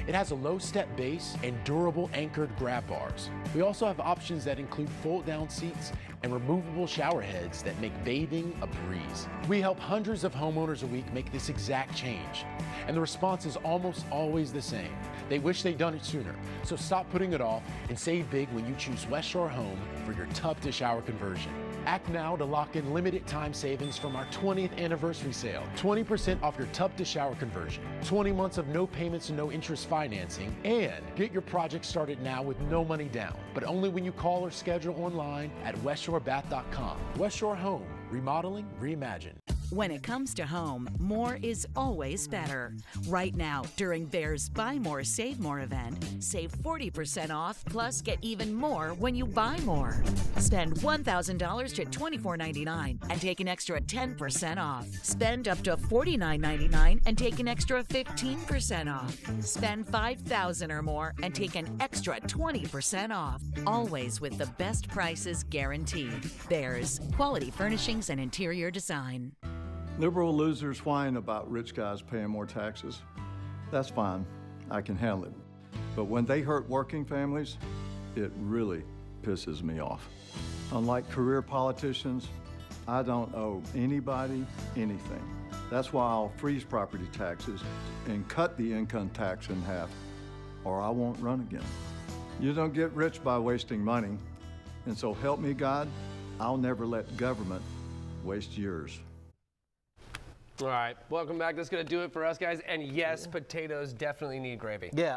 It has a low-step base and durable anchored grab bars. We also have options that include fold-down seats and removable shower heads that make bathing a breeze. We help hundreds of homeowners a week make this exact change, and the response is almost always the same. They wish they'd done it sooner, so stop putting it off and save big when you choose West Shore Home for your tub-to-shower conversion. Act now to lock in limited time savings from our 20th anniversary sale. 20% off your tub-to-shower conversion, 20 months of no payments and no interest financing, and get your project started now with no money down, but only when you call or schedule online at westshorebath.com. West Shore Home, remodeling reimagined. When it comes to home, more is always better. Right now, during Bear's Buy More, Save More event, save 40% off, plus get even more when you buy more. Spend $1,000 to $24.99 and take an extra 10% off. Spend up to $49.99 and take an extra 15% off. Spend $5,000 or more and take an extra 20% off. Always with the best prices guaranteed. Bear's, quality furnishings and interior design. Liberal losers whine about rich guys paying more taxes. That's fine, I can handle it. But when they hurt working families, it really pisses me off. Unlike career politicians, I don't owe anybody anything. That's why I'll freeze property taxes and cut the income tax in half, or I won't run again. You don't get rich by wasting money, and so help me God, I'll never let government waste yours. All right, welcome back. That's going to do it for us, guys. And yes, potatoes definitely need gravy. Yeah.